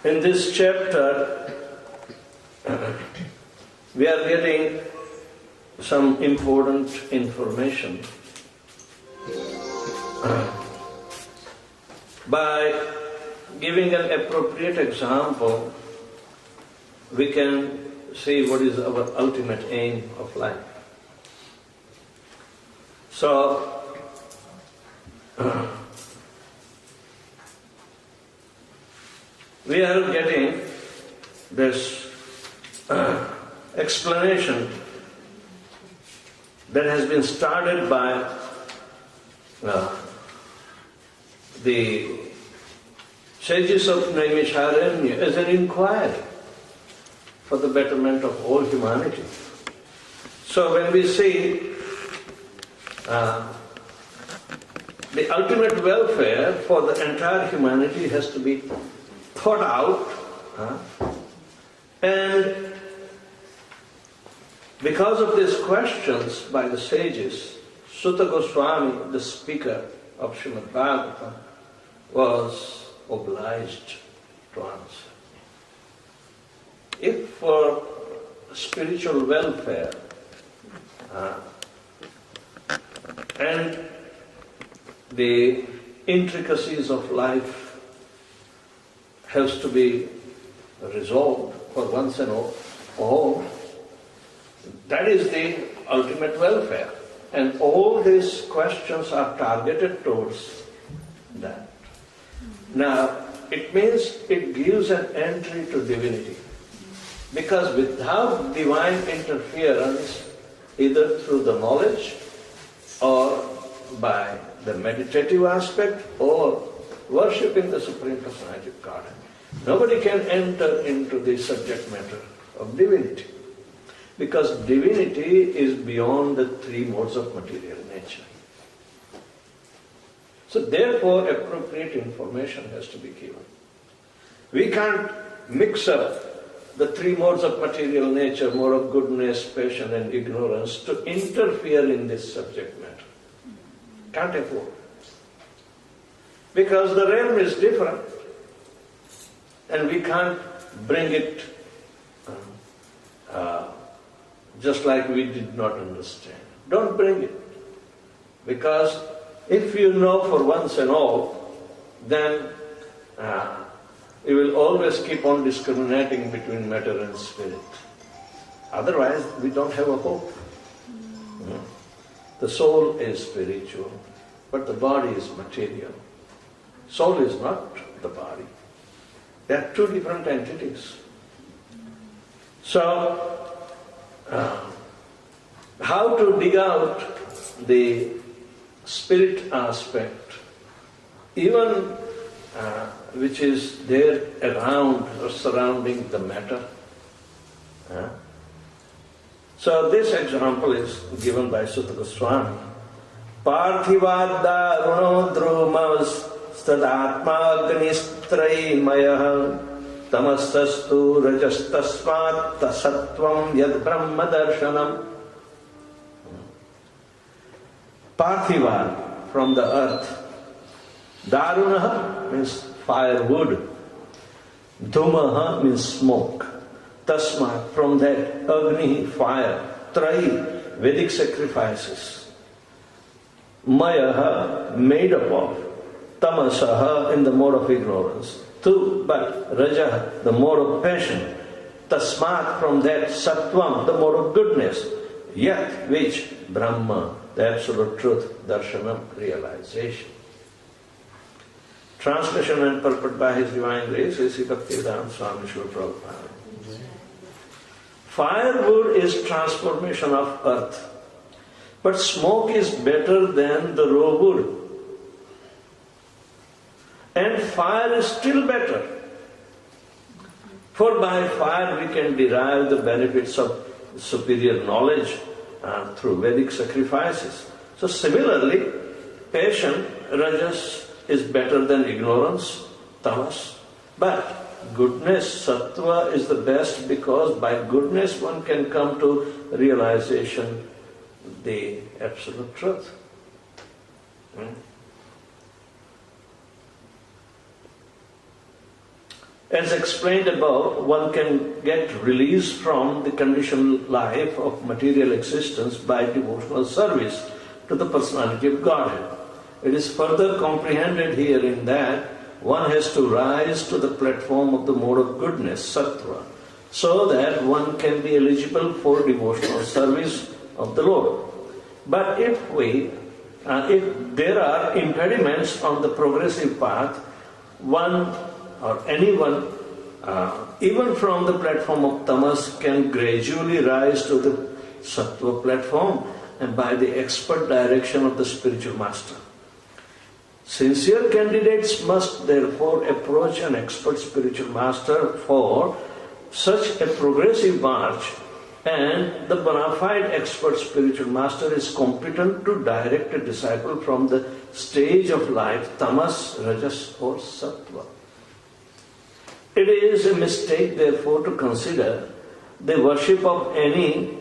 In this chapter, we are getting some important information. By giving an appropriate example, we can see what is our ultimate aim of life. So, we are getting this explanation that has been started by the sages of Naimisharanya as an inquiry for the betterment of all humanity. So when we see the ultimate welfare for the entire humanity has to be thought out, and because of these questions by the sages, Sutta Goswami, the speaker of Srimad Bhagavatam, was obliged to answer. If for spiritual welfare and the intricacies of life has to be resolved for once and all, that is the ultimate welfare. And all these questions are targeted towards that. Now, it means it gives an entry to divinity. Because without divine interference, either through the knowledge or by the meditative aspect or worshipping the Supreme Personality of Godhead, nobody can enter into the subject matter of divinity. Because divinity is beyond the three modes of material nature. So therefore, appropriate information has to be given. We can't mix up the three modes of material nature, mode of goodness, passion and ignorance, to interfere in this subject matter. Can't afford. Because the realm is different and we can't bring it just like we did not understand. Don't bring it. Because if you know for once and all, then you will always keep on discriminating between matter and spirit. Otherwise, we don't have a hope. The soul is spiritual, but the body is material. Soul is not the body. They are two different entities. So, how to dig out the spirit aspect, even which is there around or surrounding the matter. So this example is given by Sutta Goswami. Parthivad runo drumas stadatma agnistrayimaya tamastastu rajastasmat tasatvam yad brahma darshanam. Parthivad, from the earth. Darunaha means firewood. Dhumaha means smoke. Tasmat, from that, Agni, fire. Trai, Vedic sacrifices. Mayaha, made up of. Tamasaha, in the mode of ignorance. Tu, but Rajaha, the mode of passion. Tasmat, from that, Sattvam, the mode of goodness. Yat, which? Brahma, the absolute truth, darshanam, realization. Translation and purport by His Divine Grace is Bhaktivedanta Swami Srila Prabhupada. Firewood is transformation of earth, but smoke is better than the raw wood. And fire is still better. For by fire we can derive the benefits of superior knowledge through Vedic sacrifices. So similarly, passion, rajas, is better than ignorance, tamas. But goodness, sattva, is the best because by goodness one can come to realization, the absolute truth. As explained above, one can get release from the conditional life of material existence by devotional service to the personality of Godhead. It is further comprehended here in that one has to rise to the platform of the mode of goodness, sattva, so that one can be eligible for devotional service of the Lord. But if there are impediments on the progressive path, one or anyone, even from the platform of tamas, can gradually rise to the sattva platform and by the expert direction of the spiritual master. Sincere candidates must therefore approach an expert spiritual master for such a progressive march, and the bona fide expert spiritual master is competent to direct a disciple from the stage of life, tamas, rajas or sattva. It is a mistake therefore to consider the worship of any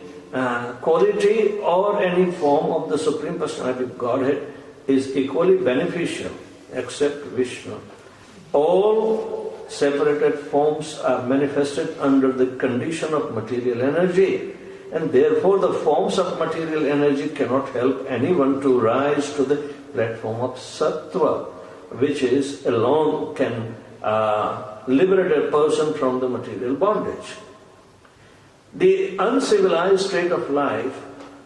quality or any form of the Supreme Personality of Godhead is equally beneficial except Vishnu. All separated forms are manifested under the condition of material energy, and therefore the forms of material energy cannot help anyone to rise to the platform of sattva, which is alone can liberate a person from the material bondage. The uncivilized state of life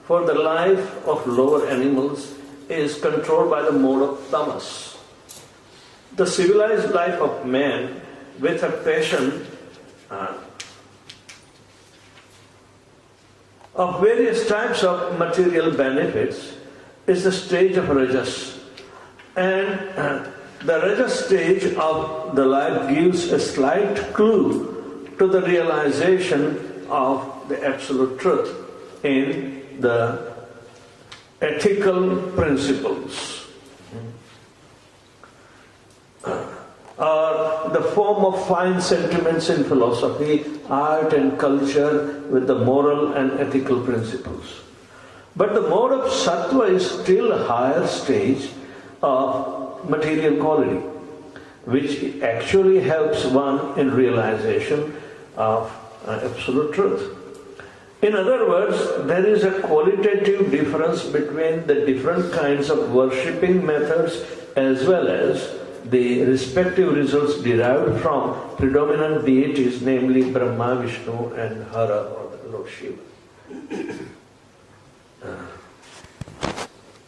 for the life of lower animals is controlled by the mode of tamas. The civilized life of man with a passion of various types of material benefits is the stage of rajas, and the rajas stage of the life gives a slight clue to the realization of the absolute truth in the ethical principles, or the form of fine sentiments in philosophy, art and culture with the moral and ethical principles. But the mode of sattva is still a higher stage of material quality, which actually helps one in realization of absolute truth. In other words, there is a qualitative difference between the different kinds of worshipping methods as well as the respective results derived from predominant deities, namely Brahma, Vishnu and Hara or Lord Shiva.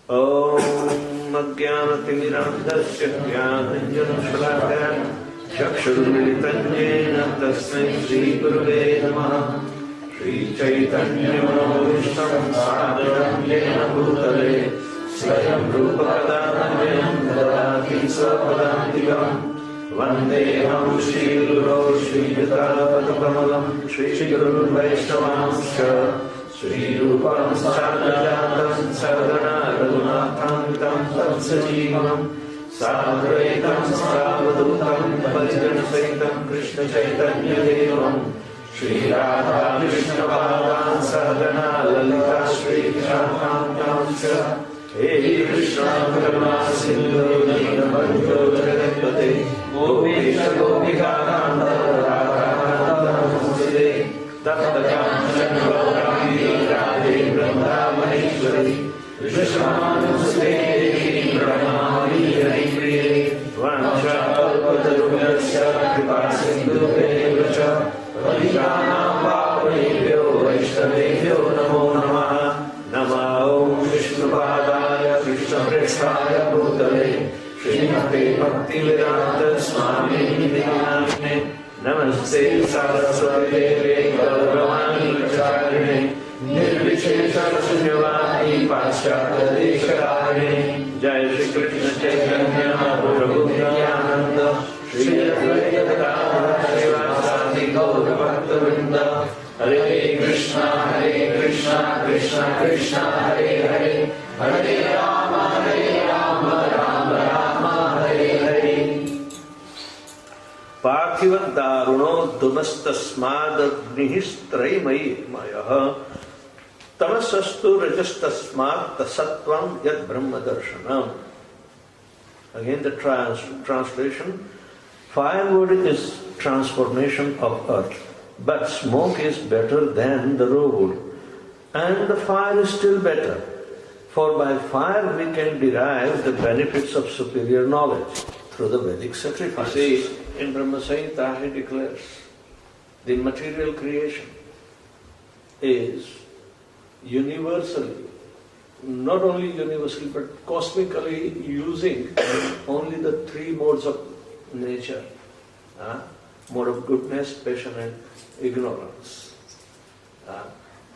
Om Ajnanatimidandasya Jnananjanashalakaya Chakshurmilitanjena Tasmai Shri Gurave Namaha Shri Chaitanya Manavishtam Sadharam Jena Bhutale Swayam Rupapadanayam Dadati Swapadantikam Vandeham Shri Guru Shri Yatapatapamalam Shri Guru Vaishnavamscha Shri Rupam Sadhajatam Sadhana Raghunathantam Tatsajivam Sadhaitam Savadutam Parijanasaitam Krishna Chaitanya Devam Shri Radha Krishna Bhagavan Sadhana Lalita Shri Krishnakantam Hey Krishna Karma Sindhu Dinabandhu Jagatpate Gopisha Gopika Kanta Radha Namaste Tathakam Radhe Radhe Brahma Maheshwari Vishwananuste Brahmani Hari Priye Vancha Kalpatarubhyasya Kripa Sindhu Devacha Vajjanam Bhavanebhyo Vaishnavebhyo Namo Namaha Namo Vishnu Padaya Krishna Prestaya Bhutale Srimate Bhaktivedanta Swami Nidhinamine Namaste Saraswati Gauravani Pracharine Nirvishesha Sunyavadi Paschata Desharine Jai Shri Krishna Chaitanya Prabhu Nityananda Shri Advaita Gadadhara Srivasadi Gaura Bhakta-vrinda Hare Krishna Krishna Krishna Hare Hare Hare Rama Rama Rama Hare Hare Parthiva Daruno Dumastasmad Nihistraymayi Mayah Tamasastu Rajastasmad Tasatvam Yad Brahma Darshanam. Again the translation. Firewood is transformation of earth, but smoke is better than the raw wood. And the fire is still better, for by fire we can derive the benefits of superior knowledge through the Vedic sacrifice. See, in Brahma Samhita he declares, the material creation is universally, not only universally but cosmically using only the three modes of nature, mode of goodness, passion and ignorance,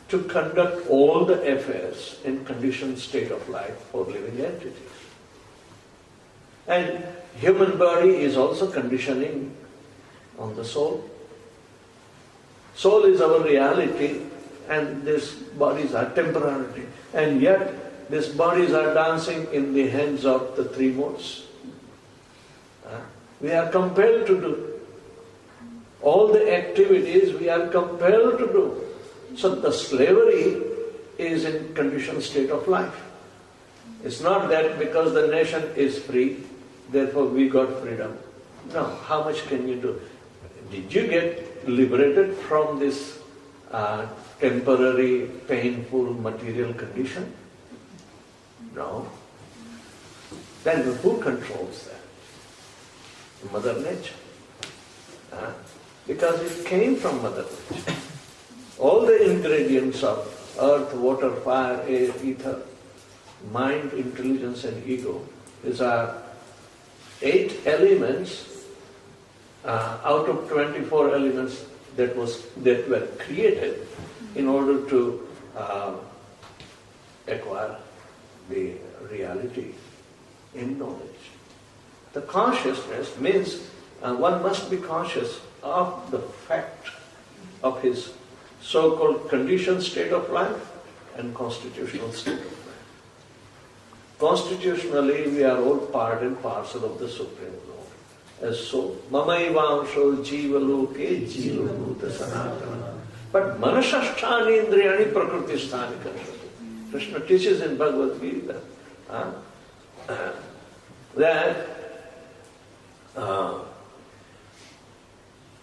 to conduct all the affairs in conditioned state of life for living entities. And human body is also conditioning on the soul. Soul is our reality, and these bodies are temporary. And yet, these bodies are dancing in the hands of the three modes. We are compelled to do. All the activities we are compelled to do. So the slavery is in conditioned state of life. It's not that because the nation is free, therefore we got freedom. No, how much can you do? Did you get liberated from this temporary, painful material condition? No. Then who controls that? Mother Nature. Because it came from Mother Nature. All the ingredients of earth, water, fire, air, ether, mind, intelligence and ego, these are 8 elements out of 24 elements that were created in order to acquire the reality in knowledge. The consciousness means one must be conscious of the fact of his so-called conditioned state of life and constitutional state of life. Constitutionally, we are all part and parcel of the Supreme Lord. As so, mamaivansho jiva loke jiva bhuta sanatana. But manasasthani indriyani prakriti sthani karshati. Krishna teaches in Bhagavad Gita that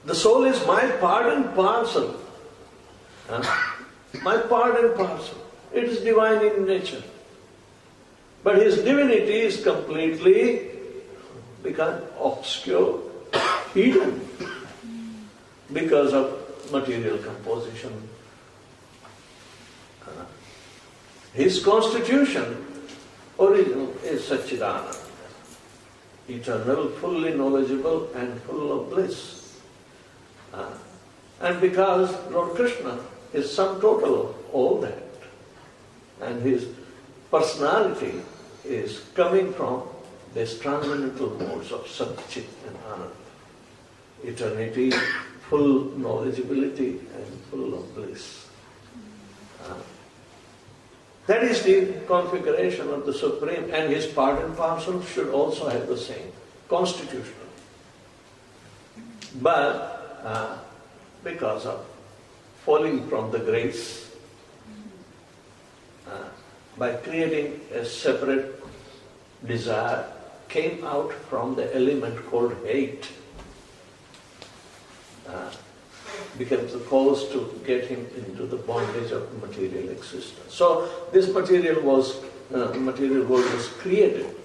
the soul is my part and parcel. My part and parcel. It is divine in nature. But his divinity is completely become obscure, hidden, because of material composition. His constitution, original, is Satchidananda, eternal, fully knowledgeable and full of bliss. And because Lord Krishna is sum total of all that, and his personality is coming from these transcendental modes of Sat, Chit and Ananda. Eternity, full knowledgeability and full of bliss. That is the configuration of the Supreme, and his part and parcel should also have the same constitution. But because of falling from the grace, by creating a separate desire, came out from the element called hate, becomes the cause to get him into the bondage of material existence. So this material world was created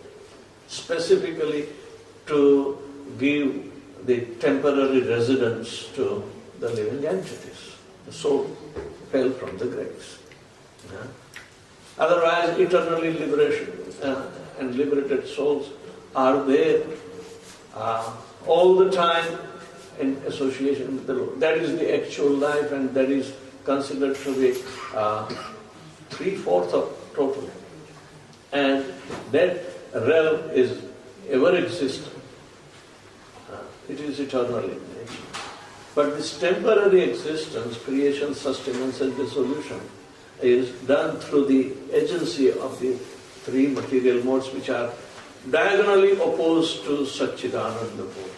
specifically to give the temporary residence to the living entities. The soul fell from the grace. Otherwise, eternally liberation and liberated souls are there all the time in association with the Lord. That is the actual life, and that is considered to be 3/4 of total. And that realm is ever existent. It is eternal in nature. But this temporary existence, creation, sustenance and dissolution, is done through the agency of the 3 material modes, which are diagonally opposed to Satchidananda mode.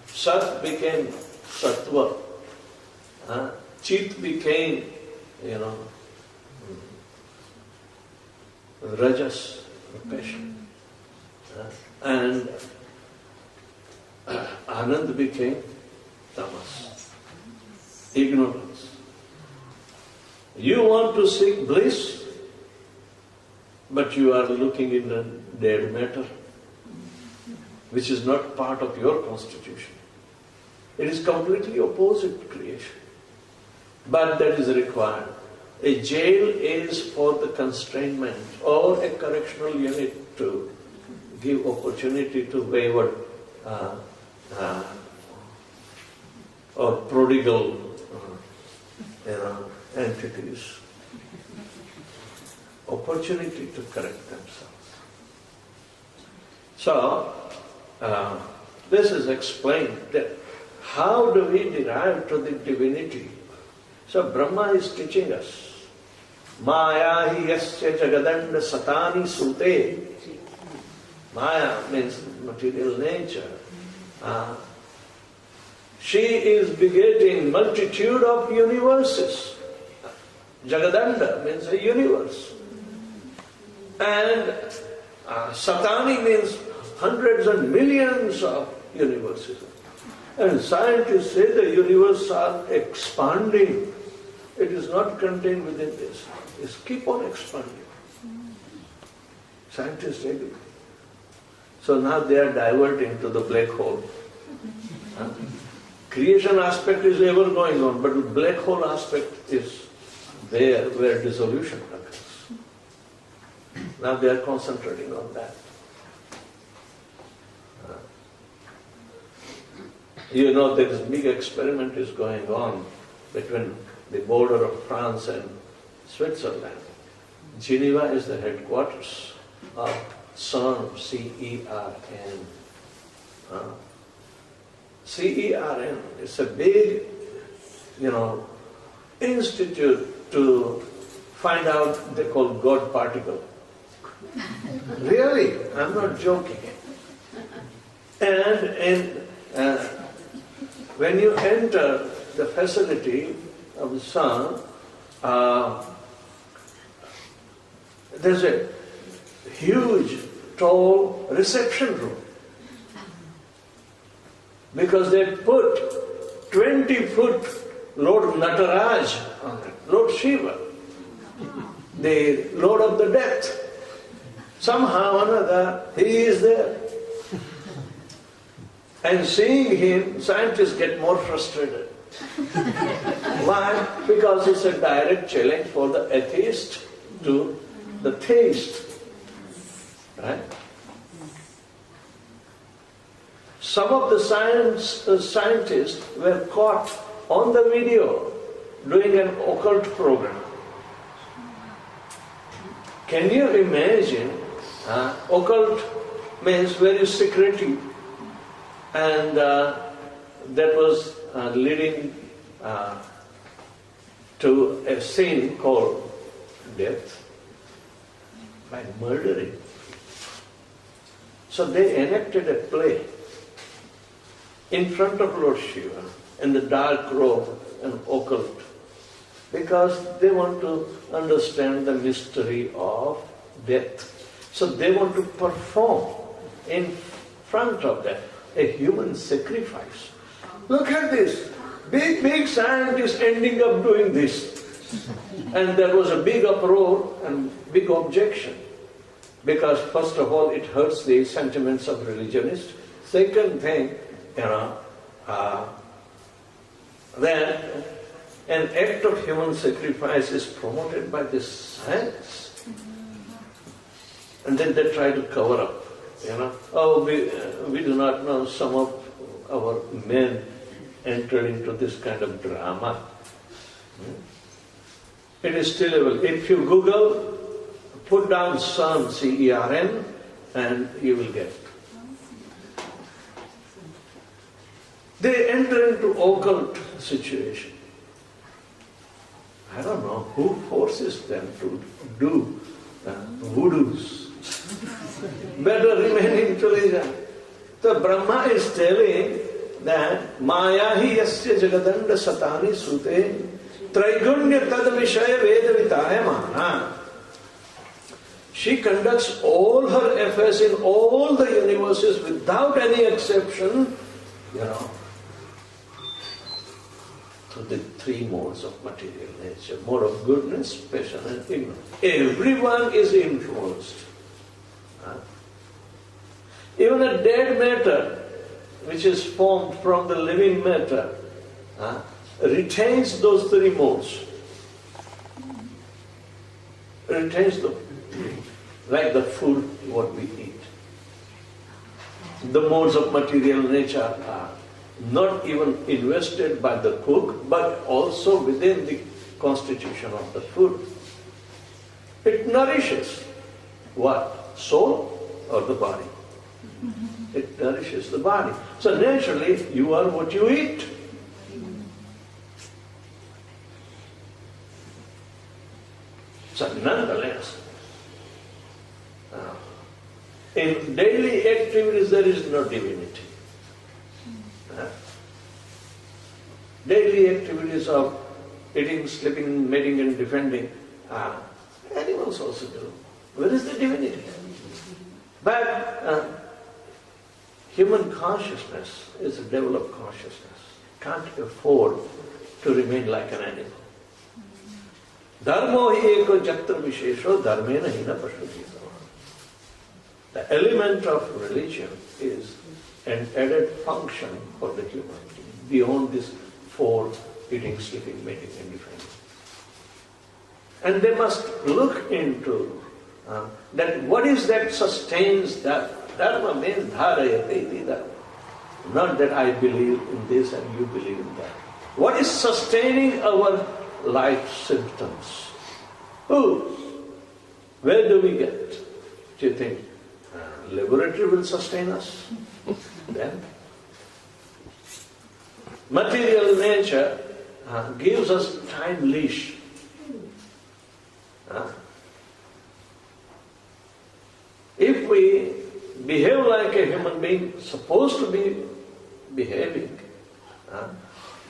Sat became Sattva. Chit became, Rajas, passion. and Anand became tamas, ignorance. You want to seek bliss, but you are looking in a dead matter, which is not part of your constitution. It is completely opposite creation. But that is required. A jail is for the constrainment, or a correctional unit to give opportunity to wayward or prodigal entities. Opportunity to correct themselves. So, this is explained that how do we derive to the divinity? So Brahma is teaching us. Maya hi yasya jagadanda satani sute. Maya means material nature. She is begetting multitude of universes. Jagadanda means a universe. And satani means hundreds and millions of universes. And scientists say the universe are expanding. It is not contained within this. It's keep on expanding. Scientists agree. So now they are diverting to the black hole. Creation aspect is ever going on, but the black hole aspect is there where dissolution occurs. Now they are concentrating on that. You know, there is big experiment is going on between the border of France and Switzerland. Geneva is the headquarters of CERN, C-E-R-N. CERN is a big, institute to find out, they call God particle. Really, I'm not joking. And when you enter the facility of the sun, there's a huge, tall reception room. Because they put 20-foot Lord Nataraj on it, Lord Shiva, the Lord of the Death. Somehow or another, he is there. And seeing him, scientists get more frustrated. Why? Because it's a direct challenge for the atheist to the theist. Right? Some of the scientists were caught on the video doing an occult program. Can you imagine? Occult means very secretive. And that was leading to a sin called death by murdering. So they enacted a play in front of Lord Shiva in the dark robe and occult because they want to understand the mystery of death. So they want to perform in front of that a human sacrifice. Look at this. Big scientists ending up doing this. And there was a big uproar and big objection. Because first of all, it hurts the sentiments of religionists. Second thing, that an act of human sacrifice is promoted by this science. And then they try to cover up. We do not know, some of our men entered into this kind of drama. It is still available. If you Google, put down CERN, C-E-R-N, and you will get it. They enter into occult situation. I don't know who forces them to do voodoos. Better remain intelligent. So Brahma is telling that Maya hi yasya jagadanda satani sute traigunya tad vishaya vedavitaya mana. She conducts all her affairs in all the universes without any exception, to the three modes of material nature. Mode of goodness, passion and ignorance. Everyone is influenced. Even a dead matter, which is formed from the living matter, retains those three modes. Retains them, like the food what we eat. The modes of material nature are not even invested by the cook, but also within the constitution of the food. It nourishes what? Soul or the body? It nourishes the body. So naturally, you are what you eat. So nonetheless, in daily activities there is no divinity. Daily activities of eating, sleeping, mating and defending, animals also do. Where is the divinity? But human consciousness is a developed consciousness. Can't afford to remain like an animal. Dharmo hi eko jatra vishesho dharmena hina pashuti. The element of religion is an added function for the human being, beyond this four: eating, sleeping, mating and defending. And they must look into that what is that sustains that. Dharma means dharayate dharma. Not that I believe in this and you believe in that. What is sustaining our life symptoms? Who? Where do we get? Do you think laboratory will sustain us? Then material nature gives us time leash. If we behave like a human being supposed to be behaving,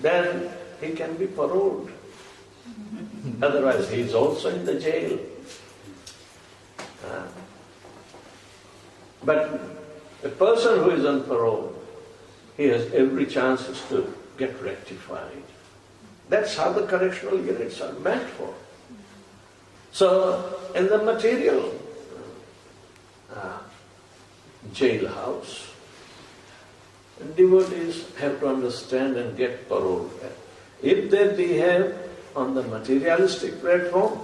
then he can be paroled. Otherwise he is also in the jail. But a person who is on parole, he has every chance to get rectified. That's how the correctional units are meant for. So in the material jailhouse, devotees have to understand and get paroled. If they behave on the materialistic platform,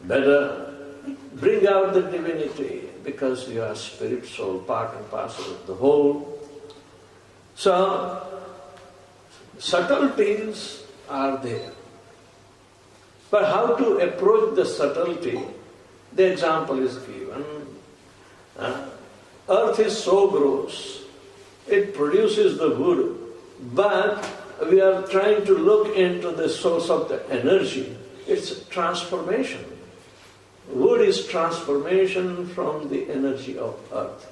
better bring out the divinity, because you are spirit, soul, part and parcel of the whole. So subtleties are there. But how to approach the subtlety? The example is given. Earth is so gross, it produces the wood, but we are trying to look into the source of the energy. It's transformation. Wood is transformation from the energy of earth.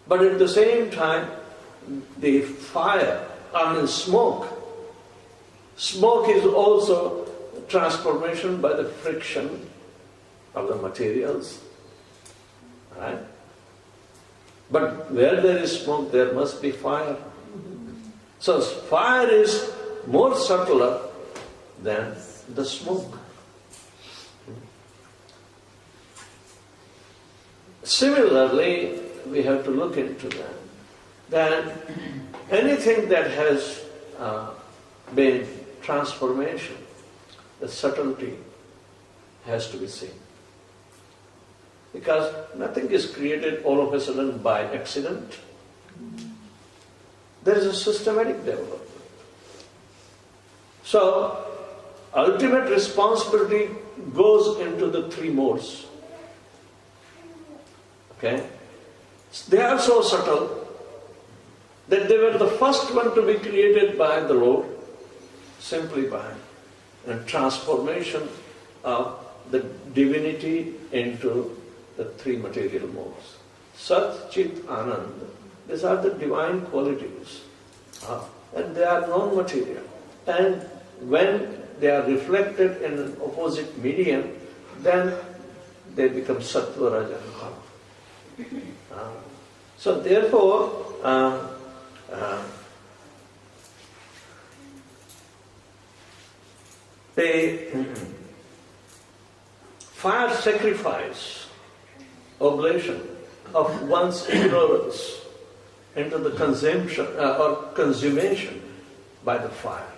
But at the same time, the fire, smoke is also transformation by the friction of the materials. Right? But where there is smoke, there must be fire. So fire is more subtler than the smoke. Similarly, we have to look into that. Then anything that has been transformation, the subtlety has to be seen. Because nothing is created all of a sudden by accident. There is a systematic development. So, ultimate responsibility goes into the three modes. Okay? They are so subtle that they were the first one to be created by the Lord, simply by a transformation of the divinity into the three material modes. Sat, Chit, Anand. These are the divine qualities. And they are non-material. And when they are reflected in an opposite medium, then they become sattva, raja and tama. So therefore, the fire sacrifice, oblation of one's ignorance into the consumption or consummation by the fire.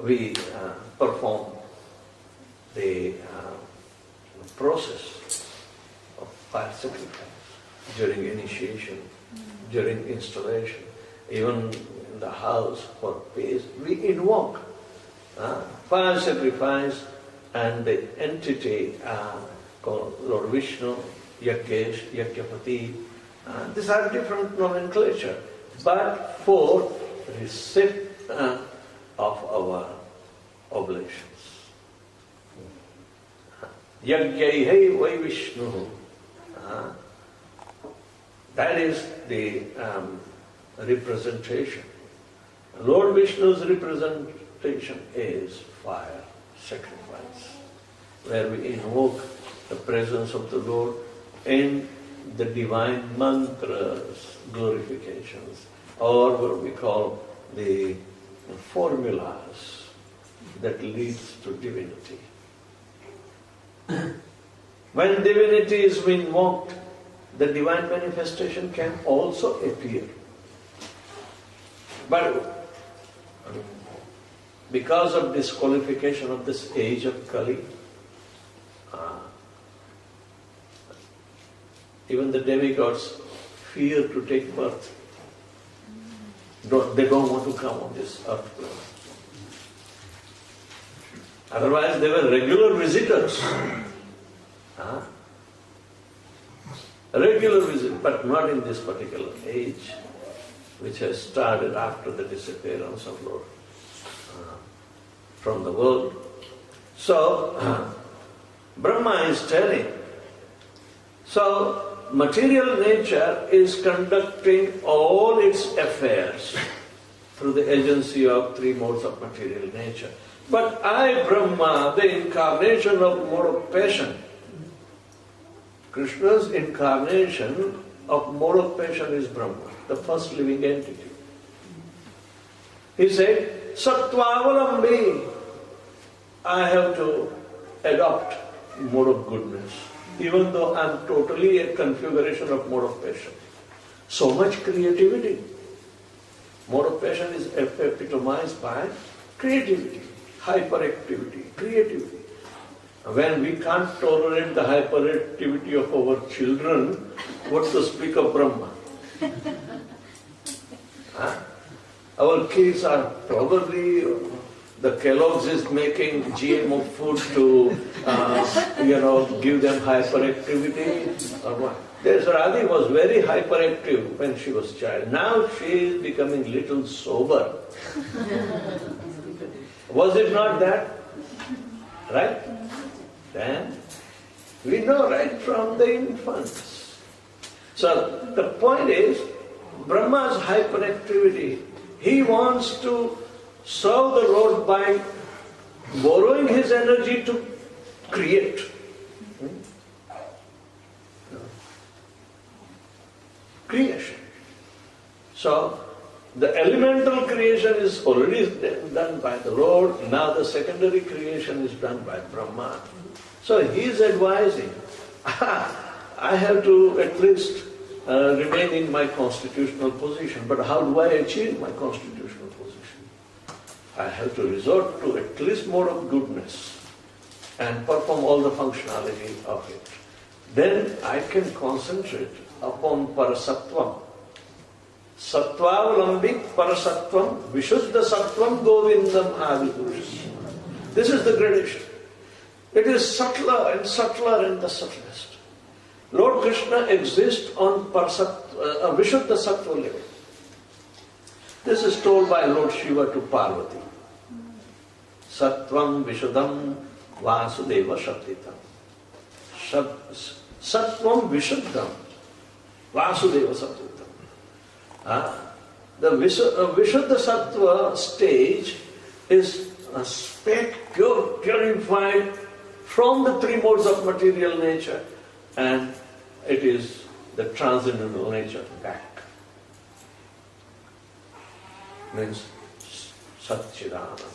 We perform the process of fire sacrifice during initiation, during installation, even in the house for peace. We invoke fire sacrifice, and the entity called Lord Vishnu, Yakesh, Yakyapati. These are different nomenclature, but for receipt of our oblations. Yagyaihe Vai Vishnu. That is the representation. Lord Vishnu's representation is fire sacrifice, where we invoke the presence of the Lord in the divine mantras, glorifications, or what we call the formulas that leads to divinity. When divinity is invoked, the divine manifestation can also appear. But because of disqualification of this age of Kali, even the demigods fear to take birth. They don't want to come on this earth plane. Otherwise, they were regular visitors. Regular visit, but not in this particular age, which has started after the disappearance of Lord from the world. So, Brahma is telling, so material nature is conducting all its affairs through the agency of three modes of material nature. But I, Brahma, the incarnation of mode of passion, Krishna's incarnation of mode of passion is Brahma, the first living entity. He said, Sattva-avalambi, I have to adopt mode of goodness, even though I am totally a configuration of mode of passion. So much creativity. Mode of passion is epitomized by creativity, hyperactivity, creativity. When we can't tolerate the hyperactivity of our children, what to speak of Brahma? Our kids are probably, the Kellogg's is making GMO food to, give them hyperactivity or what. There's Radhi was very hyperactive when she was a child. Now she is becoming little sober. Was it not that? Right? Then we know right from the infants. So the point is, Brahma's hyperactivity, he wants to serve the Lord by borrowing his energy to create. Creation. So the elemental creation is already done by the Lord. Now the secondary creation is done by Brahma. So he is advising, I have to at least remain in my constitutional position. But how do I achieve my constitutional position? I have to resort to at least mode of goodness and perform all the functionality of it. Then I can concentrate upon parasattvam. Sattva-avalambi parasattvam, vishuddha sattvam govindam adipurusham. This is the gradation. It is subtler and subtler and the subtlest. Lord Krishna exists on vishuddha sattva level. This is told by Lord Shiva to Parvati. Sattvam vishuddham vasudeva shaktitam. Sattvam vishuddham vasudeva shaktitam. The Vishuddha Sattva stage is a speck, purified from the three modes of material nature, and it is the transcendental nature back. Means Satchidananda.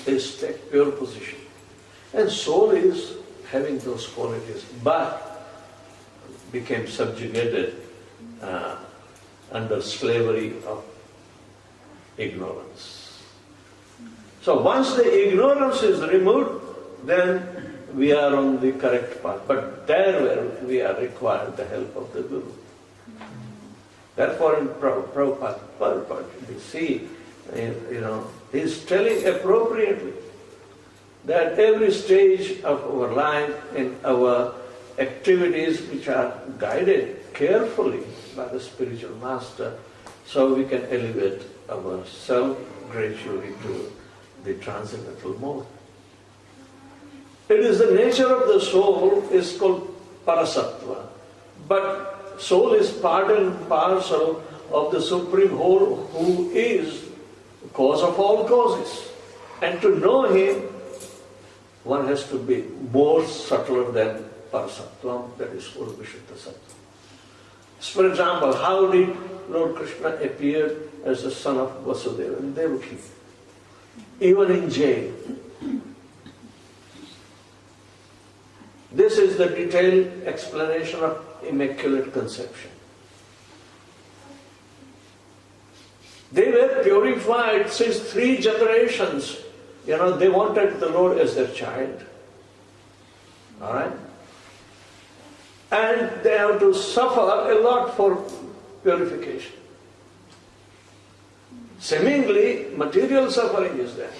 Is that pure position. And soul is having those qualities, but became subjugated under slavery of ignorance. So once the ignorance is removed, then we are on the correct path. But there where we are required the help of the Guru. Therefore in Prabhupada, we see, he's telling appropriately that every stage of our life and our activities which are guided carefully by the spiritual master, so we can elevate ourselves gradually to the transcendental mode. It is the nature of the soul is called parasattva, but soul is part and parcel of the Supreme Whole who is the cause of all causes. And to know Him, one has to be more subtler than parasattva, that is called Vishuddha Sattva. For example, how did Lord Krishna appear as the son of Vasudeva and Devaki? Even in jail. This is the detailed explanation of Immaculate Conception. They were purified since 3 generations. They wanted the Lord as their child. Alright? And they have to suffer a lot for purification. Seemingly, material suffering is there.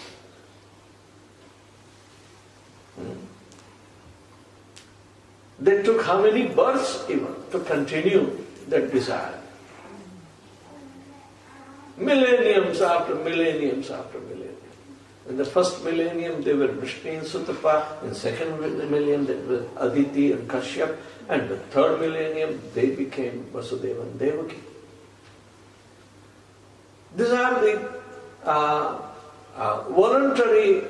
They took how many births even to continue that desire? Millenniums after millenniums after millennium. In the first millennium they were Vrishni and Sutapa, in the second millennium they were Aditi and Kashyap, and the third millennium they became Vasudeva and Devaki. These are the voluntary,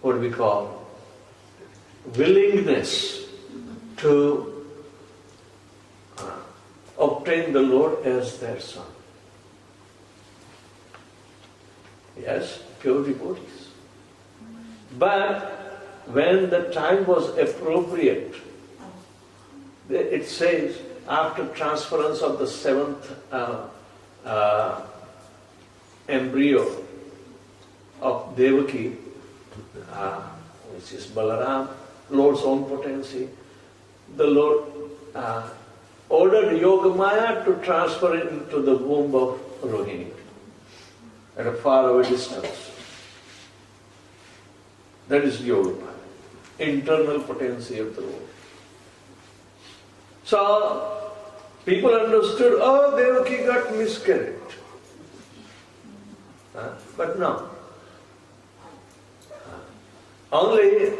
what do we call, willingness to obtain the Lord as their son. Yes, pure devotees. But when the time was appropriate, it says, after transference of the 7th embryo of Devaki, which is Balaram, Lord's own potency, the Lord ordered Yogamaya to transfer it into the womb of Rohini at a faraway distance. That is Yogamaya, internal potency of the Lord. So, people understood, Devaki got miscarried. But no. Only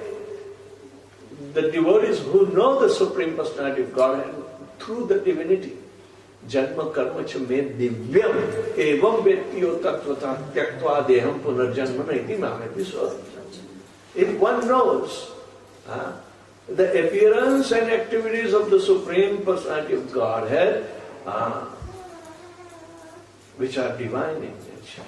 the devotees who know the Supreme Personality of Godhead through the divinity, Janma karma cha me divyam evam vettiyo tattvata tyaktva deham punarjanmana iti mameti. If one knows the appearance and activities of the Supreme Personality of Godhead, which are divine in nature.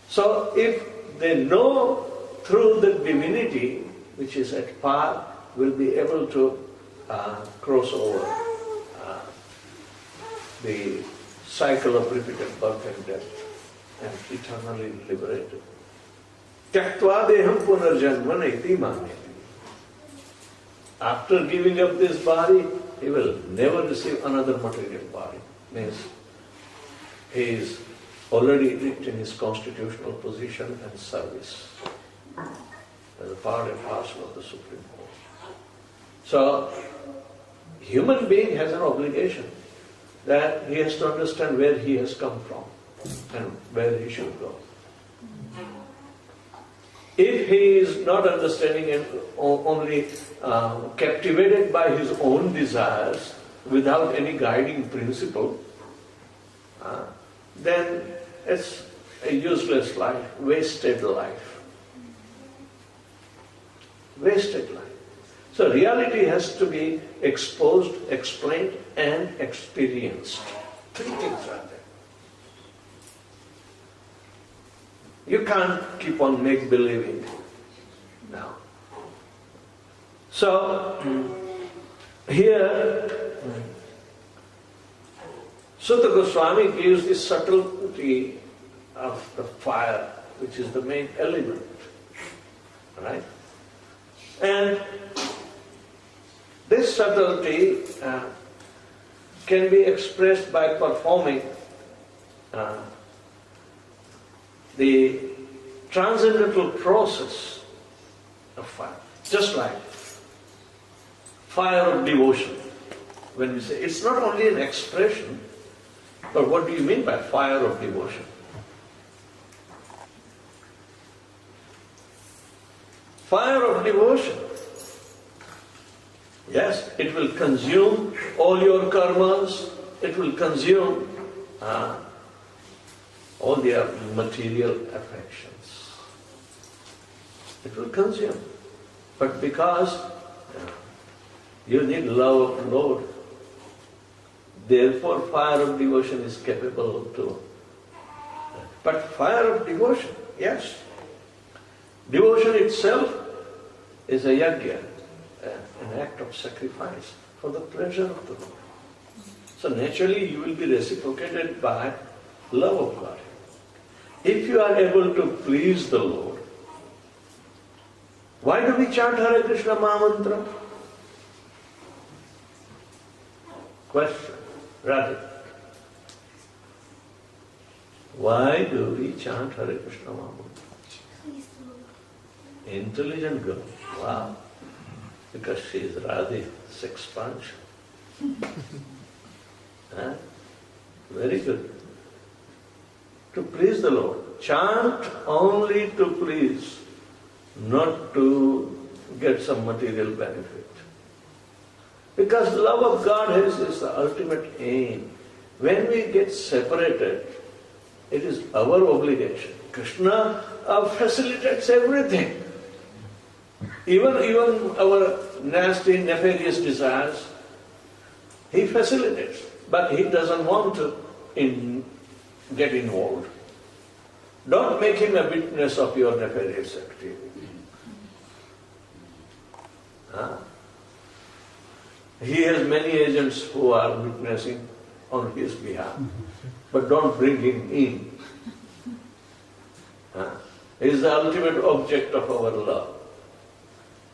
So if they know through the divinity, which is at par, will be able to cross over the cycle of repeated birth and death and eternally liberated. Tyaktva deham punarjanmana iti mameti. After giving up this body, he will never receive another material body. Means he is already reached in his constitutional position and service as a part and parcel of the Supreme Court. So, human being has an obligation that he has to understand where he has come from and where he should go. If he is not understanding and only captivated by his own desires without any guiding principle, then it's a useless life, wasted life. Wasted life. So reality has to be exposed, explained, and experienced. Three things are there. You can't keep on make-believing now. So, here, Sutta Goswami gives the subtlety of the fire, which is the main element. Right? And this subtlety can be expressed by performing the transcendental process of fire. Just like fire of devotion. When we say, it's not only an expression, but what do you mean by fire of devotion? Fire of devotion. Yes, it will consume all your karmas, it will consume all their material affections. It will consume. But because you need love of Lord, therefore fire of devotion is capable to. But fire of devotion, yes. Devotion itself is a yajna, an act of sacrifice for the pleasure of the Lord. So naturally you will be reciprocated by love of God. If you are able to please the Lord, why do we chant Hare Krishna Mahamantra? Question, Radha. Why do we chant Hare Krishna Mahamantra? Intelligent girl. Wow. Because she is Radha, sex sponge. Very good. To please the Lord. Chant only to please, not to get some material benefit. Because love of God is the ultimate aim. When we get separated, it is our obligation. Krishna facilitates everything. Even our nasty, nefarious desires, he facilitates. But he doesn't want to get involved. Don't make him a witness of your nefarious activity. He has many agents who are witnessing on his behalf. But don't bring him in. He is the ultimate object of our love.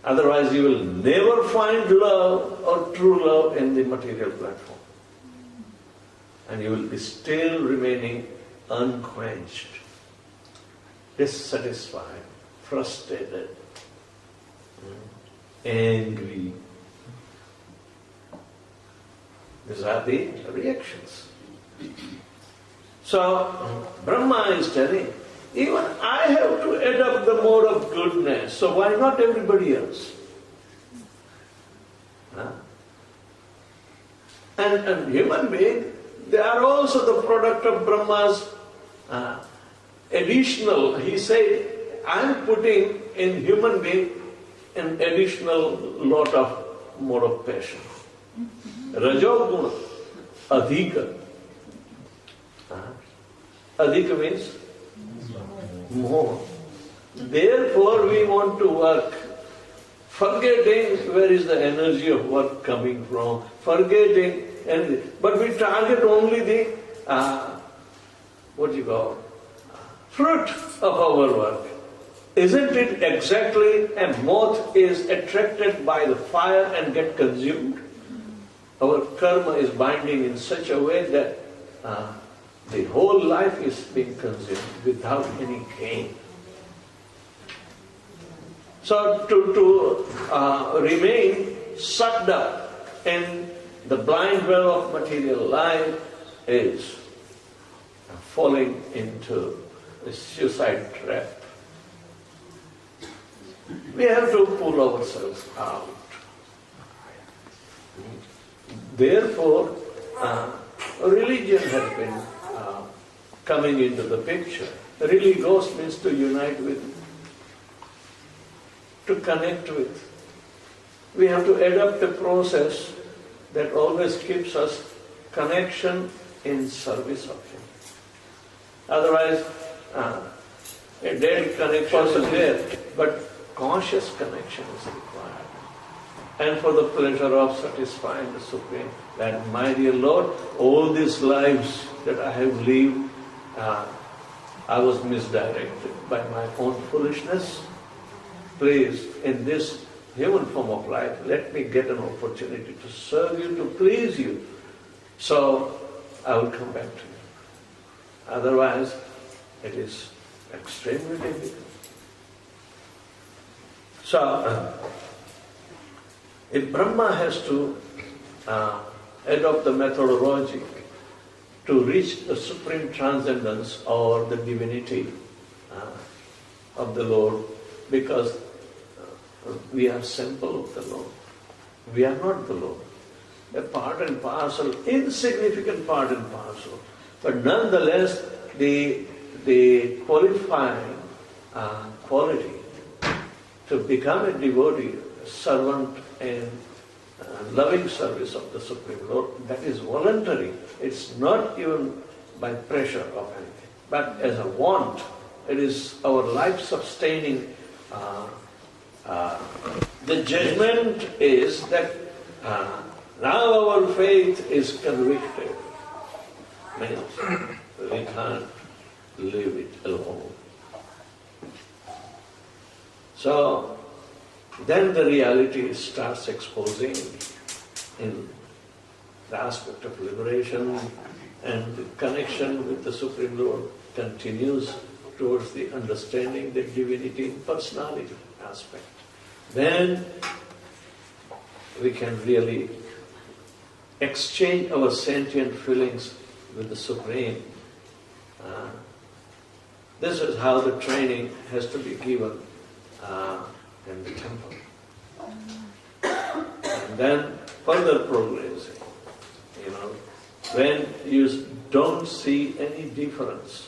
Otherwise you will never find love or true love in the material platform. And you will be still remaining unquenched, dissatisfied, frustrated, angry. These are the reactions. So, Brahma is telling, even I have to adopt the mode of goodness, so why not everybody else? And human beings, they are also the product of Brahma's additional, he said, I am putting in human being an additional lot of mode of passion. Rajoguna, adhika. Adhika means more. Therefore we want to work, forgetting where is the energy of work coming from, forgetting anything. But we target only the, fruit of our work. Isn't it exactly a moth is attracted by the fire and get consumed? Our karma is binding in such a way that the whole life is being consumed without any gain. So to remain sucked up in the blind well of material life is falling into a suicide trap. We have to pull ourselves out. Therefore, religion has been coming into the picture. Really ghost means to unite with, to connect with. We have to adopt a process that always keeps us connection in service of Him. Otherwise, a dead connection is there, but conscious connection is required. And for the pleasure of satisfying the Supreme, that my dear Lord, all these lives that I have lived, I was misdirected by my own foolishness. Please, in this human form of life, let me get an opportunity to serve you, to please you. So I will come back to you. Otherwise, it is extremely difficult. So, if Brahma has to adopt the methodology to reach the supreme transcendence or the divinity of the Lord, because we are simple of the Lord. We are not the Lord. A part and parcel, insignificant part and parcel. But nonetheless, the qualifying quality to become a devotee, a servant in loving service of the Supreme Lord, that is voluntary. It's not even by pressure of anything, but as a want. It is our life-sustaining. The judgment is that now our faith is convicted. Means we can't leave it alone. So then the reality starts exposing in the aspect of liberation, and the connection with the Supreme Lord continues towards the understanding the divinity personality aspect. Then we can really exchange our sentient feelings with the Supreme. This is how the training has to be given in the temple. And then further progressing, when you don't see any difference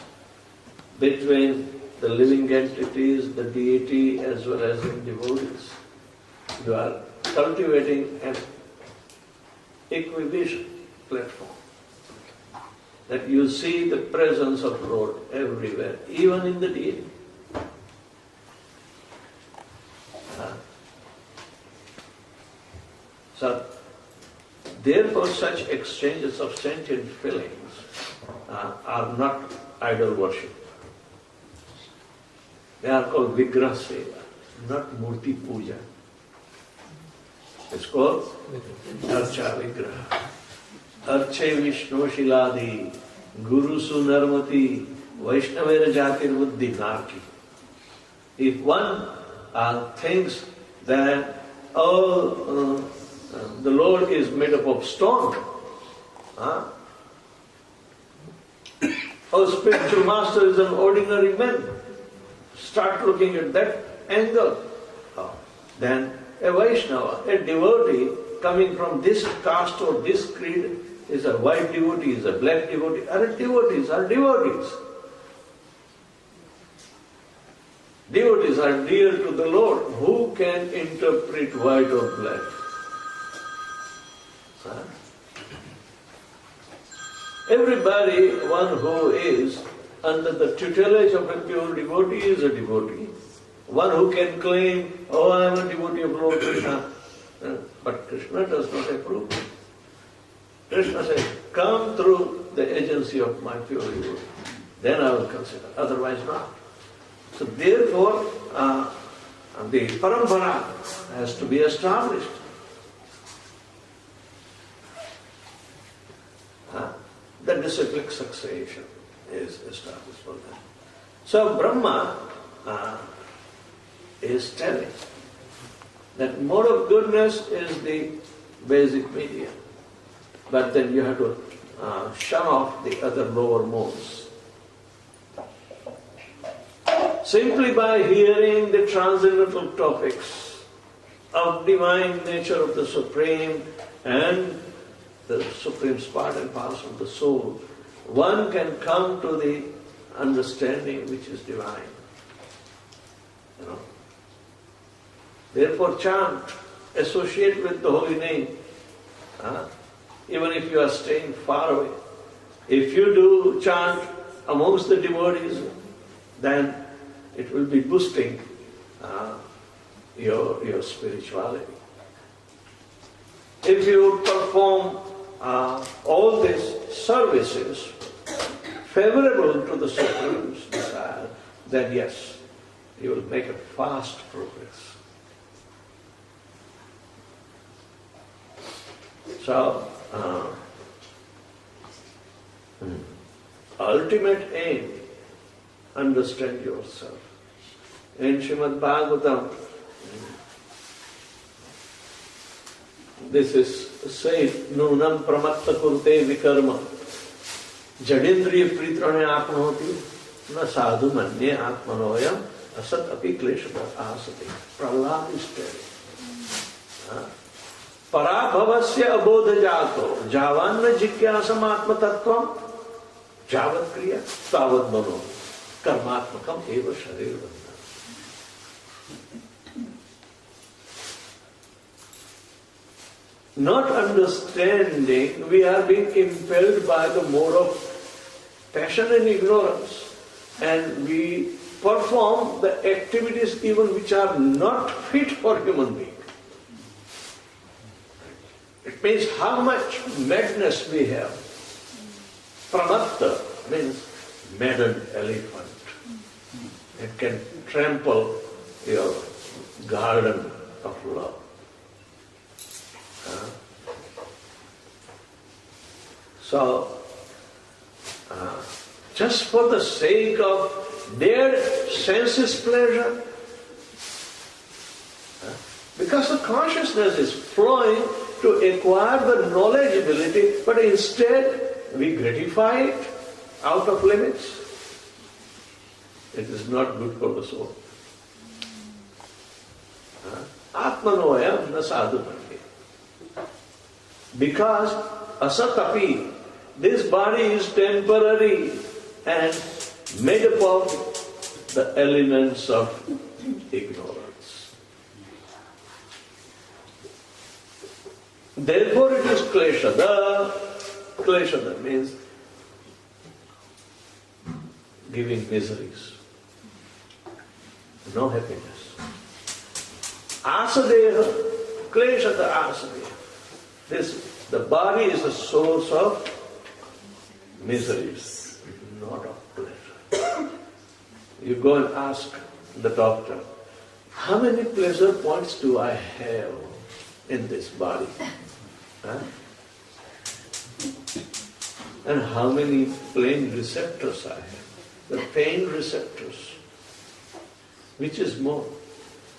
between the living entities, the deity, as well as in devotees, you are cultivating an equivision platform. That you see the presence of Lord everywhere, even in the deity. So, therefore, such exchanges of sentient feelings are not idol worship. They are called Vigraha Seva, not Murti Puja. It's called Archa Vigraha. Arche Vishnu Shiladi, Guru Sunarmati, Vaishnavera Jatir Buddhi Narki. If one thinks that, the Lord is made up of stone, spiritual master is an ordinary man, start looking at that angle. Then a Vaishnava, a devotee coming from this caste or this creed, is a white devotee, is a black devotee, devotees are devotees. Devotees are dear to the Lord. Who can interpret white or black? Everybody, one who is under the tutelage of a pure devotee is a devotee. One who can claim, I am a devotee of Lord Krishna. But Krishna does not approve. Krishna says, come through the agency of my pure devotee. Then I will consider, otherwise not. So therefore, the parampara has to be established. The disciplic succession is established for that. So Brahma is telling that mode of goodness is the basic medium, but then you have to shun off the other lower modes. Simply by hearing the transcendental topics of divine nature of the Supreme and the Supreme's part and parcel of the soul, one can come to the understanding which is divine. You know. Therefore chant, associate with the holy name. Even if you are staying far away. If you do chant amongst the devotees, then it will be boosting your spirituality. If you perform all these services favorable to the Supreme's desire, then yes, you will make a fast progress. So, ultimate aim, understand yourself. In Srimad Bhagavatam, this is said, Nunam pramatta kurte vikarma, jadindriya pritrane apnoti, na sadhu manye atmanoyam, asat api kleshata asati. Prahlad is telling. Parabhavasya abodha jato, javanna jikyasam atma tattvam, javat kriya, tavad mano, karmatmakam eva sharir bandhana. Not understanding, we are being impelled by the mode of passion and ignorance, and we perform the activities even which are not fit for human being. It means how much madness we have. Pramatta means maddened elephant. It can trample your garden of love. So, just for the sake of their senses pleasure, because the consciousness is flowing to acquire the knowledgeability, but instead we gratify it out of limits. It is not good for the soul. Atmanoyam na sadhu. Because asatapi, this body is temporary and made up of the elements of ignorance. Therefore it is kleshada. Kleshada means giving miseries, no happiness. Asadeha, kleshada asadeha. The body is the source of miseries, not of pleasure. You go and ask the doctor, how many pleasure points do I have in this body? And how many pain receptors I have? The pain receptors. Which is more?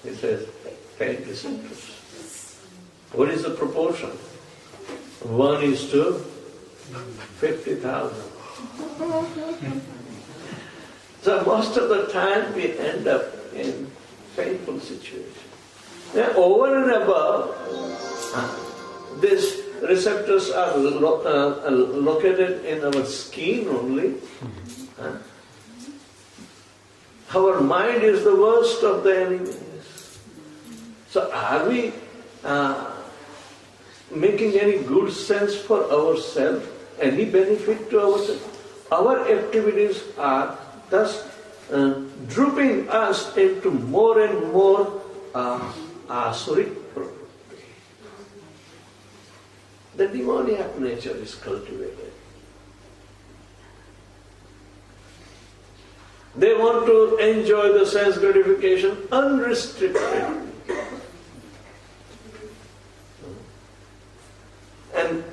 It says pain receptors. What is the proportion? 1 is to 50,000. So most of the time we end up in painful situations. Then over and above, these receptors are located in our skin only. Our mind is the worst of the enemies. So are we making any good sense for ourselves, any benefit to ourselves? Our activities are thus drooping us into more and more asuric property. The demoniac nature is cultivated. They want to enjoy the sense gratification unrestricted. And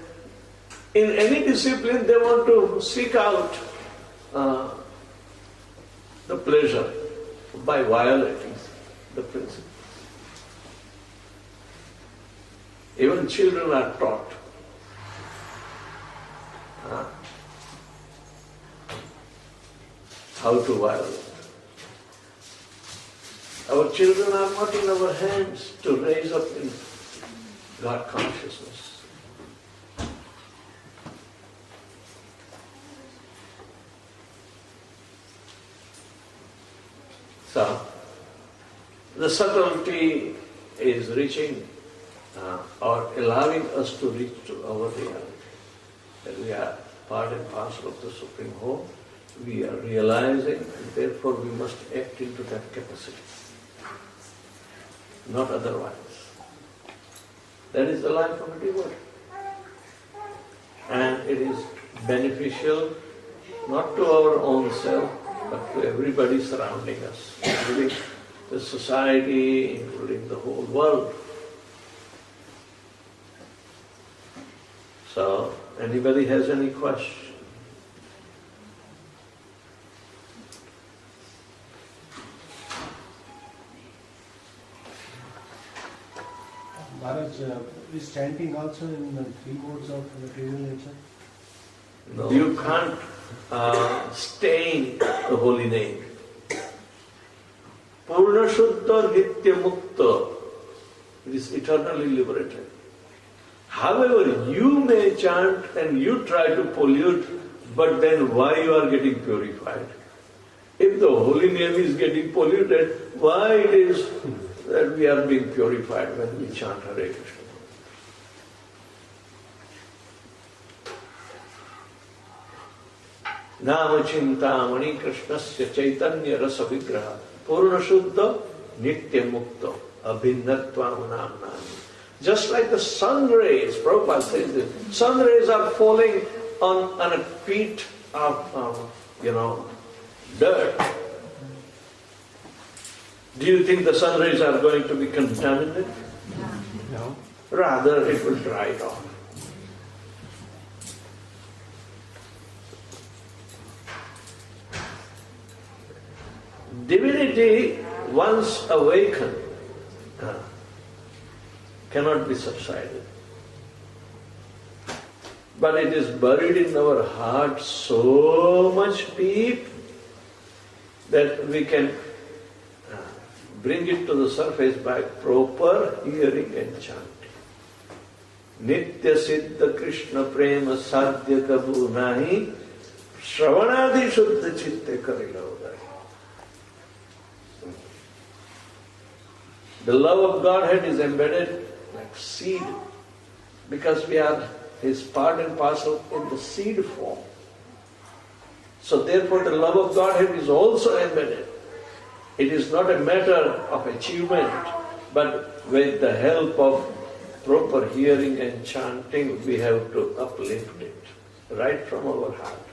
in any discipline, they want to seek out the pleasure by violating the principle. Even children are taught how to violate. Our children are not in our hands to raise up in God consciousness. So, the subtlety is reaching or allowing us to reach to our reality. That we are part and parcel of the Supreme Home. We are realizing, and therefore we must act into that capacity. Not otherwise. That is the life of a devotee. And it is beneficial not to our own self, but to everybody surrounding us, including the society, including the whole world. So, anybody has any question? Maharaj, is chanting also in the three modes of material nature? No. You can't stain the holy name. Purna Shuddha Nitya Mukta. It is eternally liberated. However, you may chant and you try to pollute, but then why you are getting purified? If the holy name is getting polluted, why it is that we are being purified when we chant Hare Krishna? Nama Chintamani Krishnasya Chaitanya Rasa Vigraha Purna Shuddha Nitya Mukta Abhinatvam Namnani. Just like the sun rays, Prabhupada says this, sun rays are falling on a feet of, dirt. Do you think the sun rays are going to be contaminated? No. Rather, it will dry it off. Divinity, once awakened, cannot be subsided. But it is buried in our heart so much deep that we can bring it to the surface by proper hearing and chanting. Nitya Siddha Krishna Prema Sadhya Kabhu Nahi Shravanadi Shuddha Chitte Karila Udai. The love of Godhead is embedded like seed, because we are His part and parcel in the seed form. So therefore the love of Godhead is also embedded. It is not a matter of achievement, but with the help of proper hearing and chanting, we have to uplift it right from our heart.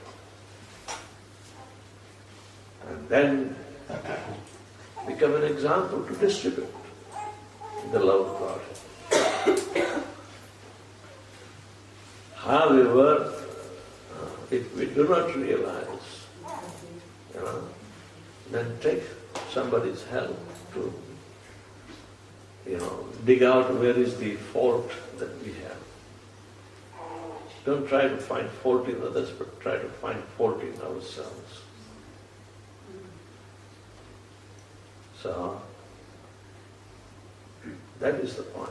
And then become an example to distribute the love of God. However, if we do not realize, then take somebody's help to, dig out where is the fault that we have. Don't try to find fault in others, but try to find fault in ourselves. So, that is the point.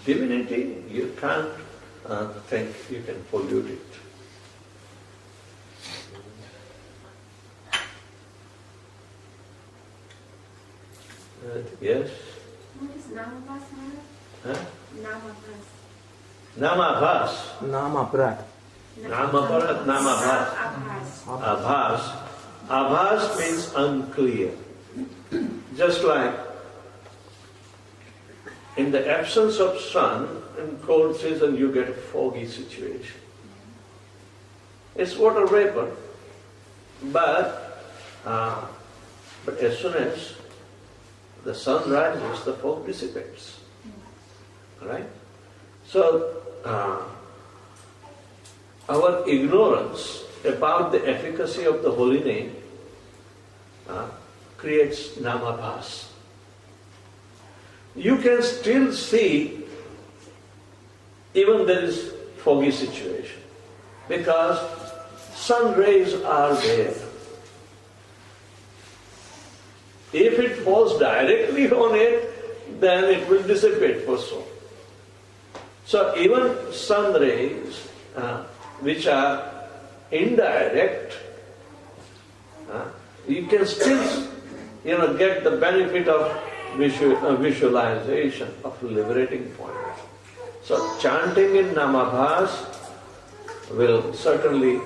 Divinity, you can't think you can pollute it. Yes? What is Namabhas? Huh? Namabhas. Namabhas. Namaprat. Namaprat, Namabhas. Abhas. Abhas means unclear. Just like in the absence of sun in cold season you get a foggy situation. It's water vapor, but as soon as the sun rises, the fog dissipates. Right? So, our ignorance about the efficacy of the holy name creates namabhas. You can still see even there is foggy situation because sun rays are there. If it falls directly on it, then it will dissipate for so. So even sun rays, which are indirect, you can still, get the benefit of visualization of liberating point. So chanting in Namabhas will certainly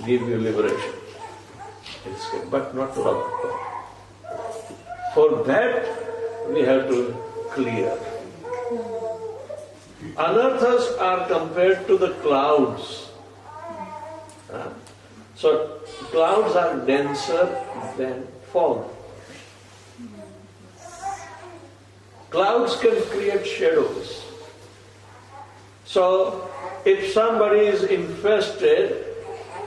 give you liberation. It's good, but not love. For that, we have to clear. Anarthas are compared to the clouds. So clouds are denser than fog. Clouds can create shadows. So if somebody is infested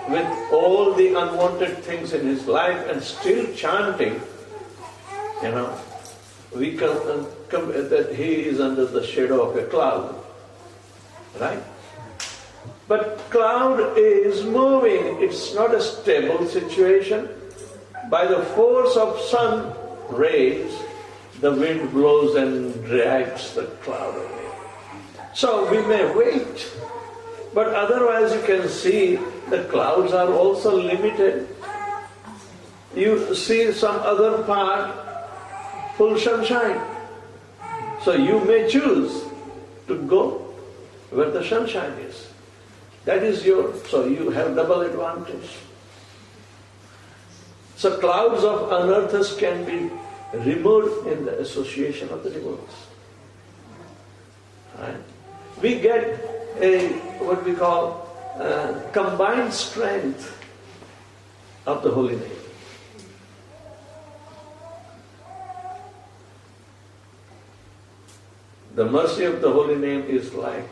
with all the unwanted things in his life and still chanting, we can that he is under the shadow of a cloud. Right? But cloud is moving. It's not a stable situation. By the force of sun rays, the wind blows and drags the cloud away. So we may wait, but otherwise you can see the clouds are also limited. You see some other part, full sunshine. So you may choose to go where the sunshine is. That is so you have double advantage. So clouds of anarthas can be removed in the association of the devotees. Right? We get what we call combined strength of the holy name. The mercy of the holy name is like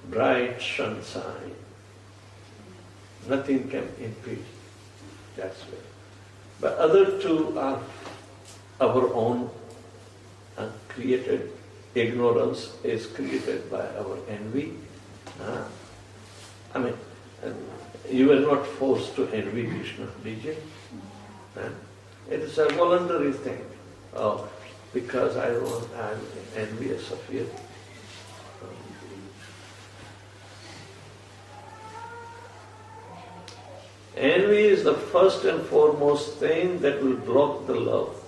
bright sunshine. Nothing can impede. That's it. But other two are our own created. Ignorance is created by our envy. You were not forced to envy Krishna, did you? It is a voluntary thing. Oh, because I'm envious of you. Envy is the first and foremost thing that will block the love.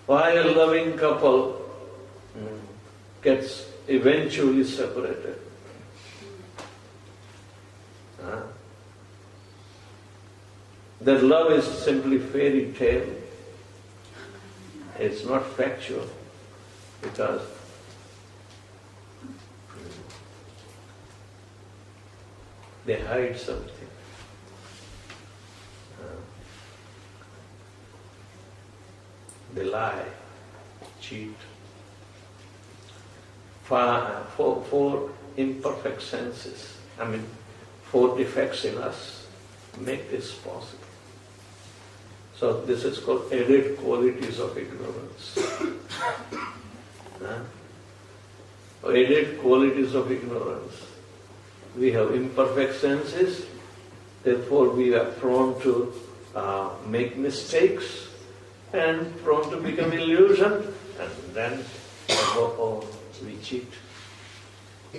Why a loving couple gets eventually separated? Their love is simply fairy tale. It's not factual, because they hide something. They lie, cheat. Four imperfect senses, four defects in us make this possible. So this is called added qualities of ignorance. Added qualities of ignorance. We have imperfect senses, therefore we are prone to make mistakes and prone to become illusion, and then we cheat.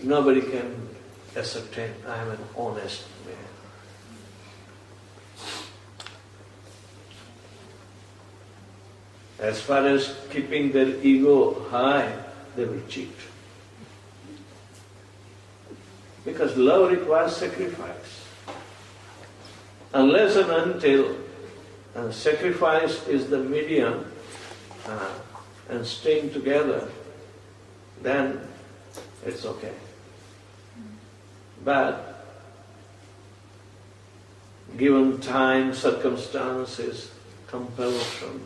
Nobody can ascertain I am an honest man. As far as keeping their ego high, they will cheat. Because love requires sacrifice. Unless and until sacrifice is the medium and staying together, then it's okay. But given time, circumstances, compulsion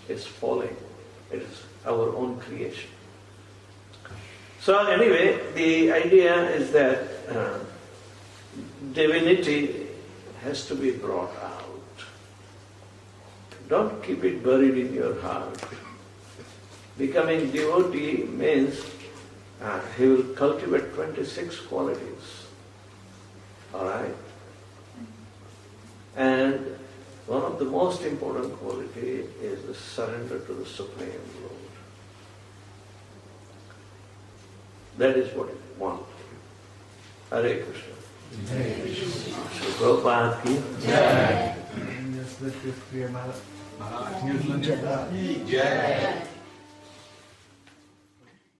is falling. It is our own creation. So anyway, the idea is that divinity has to be brought out. Don't keep it buried in your heart. Becoming devotee means he will cultivate 26 qualities. Alright? And one of the most important qualities is the surrender to the Supreme Lord. That is what it wants. Hare Krishna. Shri Prabhupada ki Yes, that is Priya Maharaj. Maharaj.